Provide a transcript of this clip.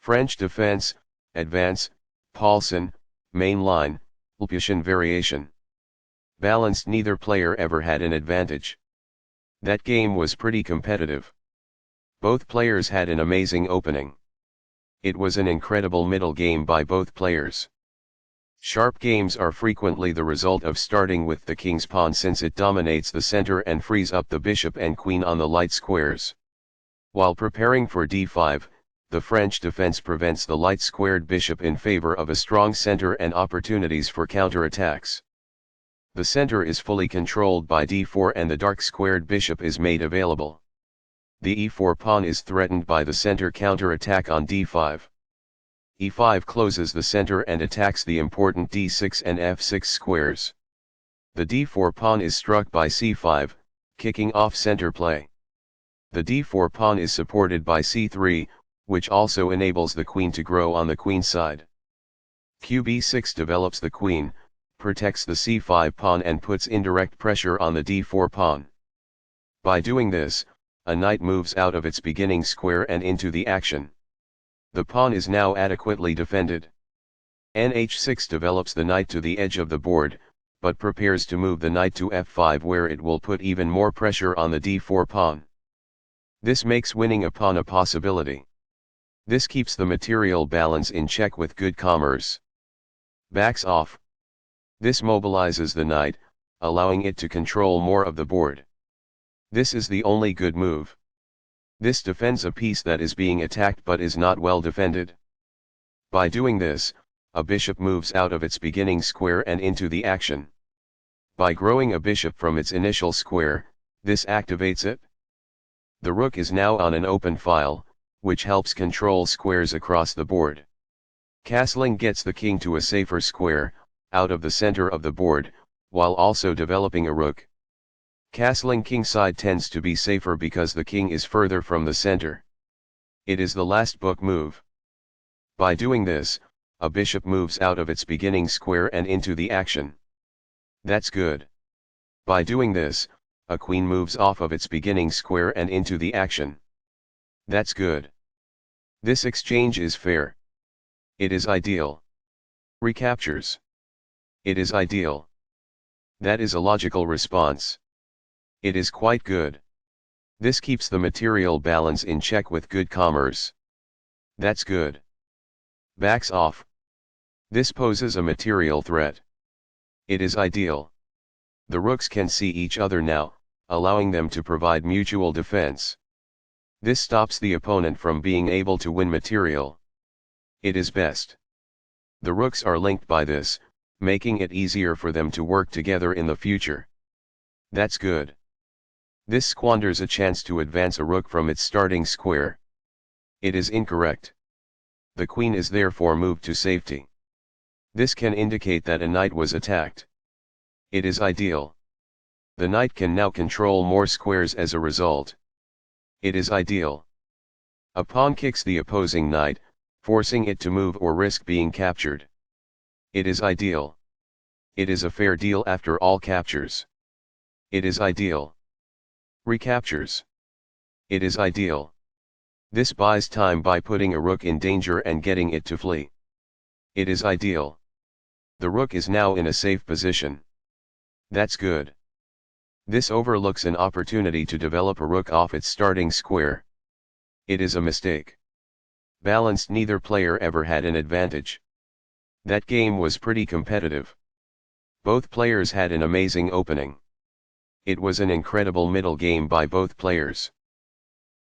French defense, advance, Paulsen, main line, Lputian variation. Balanced, neither player ever had an advantage. That game was pretty competitive. Both players had an amazing opening. It was an incredible middle game by both players. Sharp games are frequently the result of starting with the king's pawn, since it dominates the center and frees up the bishop and queen on the light squares. While preparing for d5, the French defense prevents the light squared bishop in favor of a strong center and opportunities for counterattacks. The center is fully controlled by d4 and the dark squared bishop is made available. The e4 pawn is threatened by the center counterattack on d5. e5 closes the center and attacks the important d6 and f6 squares. The d4 pawn is struck by c5, kicking off center play. The d4 pawn is supported by c3, which also enables the queen to grow on the queen side. qb6 develops the queen, protects the c5 pawn and puts indirect pressure on the d4 pawn. By doing this, a knight moves out of its beginning square and into the action. The pawn is now adequately defended. Nh6 develops the knight to the edge of the board, but prepares to move the knight to f5, where it will put even more pressure on the d4 pawn. This makes winning a pawn a possibility. This keeps the material balance in check with good commerce. Backs off. This mobilizes the knight, allowing it to control more of the board. This is the only good move. This defends a piece that is being attacked but is not well defended. By doing this, a bishop moves out of its beginning square and into the action. By growing a bishop from its initial square, this activates it. The rook is now on an open file, which helps control squares across the board. Castling gets the king to a safer square, out of the center of the board, while also developing a rook. Castling kingside tends to be safer because the king is further from the center. It is the last book move. By doing this, a bishop moves out of its beginning square and into the action. That's good. By doing this, a queen moves off of its beginning square and into the action. That's good. This exchange is fair. It is ideal. Recaptures. It is ideal. That is a logical response. It is quite good. This keeps the material balance in check with good commerce. That's good. Backs off. This poses a material threat. It is ideal. The rooks can see each other now, allowing them to provide mutual defense. This stops the opponent from being able to win material. It is best. The rooks are linked by this, making it easier for them to work together in the future. That's good. This squanders a chance to advance a rook from its starting square. It is incorrect. The queen is therefore moved to safety. This can indicate that a knight was attacked. It is ideal. The knight can now control more squares as a result. It is ideal. A pawn kicks the opposing knight, forcing it to move or risk being captured. It is ideal. It is a fair deal after all captures. It is ideal. Recaptures. It is ideal. This buys time by putting a rook in danger and getting it to flee. It is ideal. The rook is now in a safe position. That's good. This overlooks an opportunity to develop a rook off its starting square. It is a mistake. Balanced, neither player ever had an advantage. That game was pretty competitive. Both players had an amazing opening. It was an incredible middle game by both players.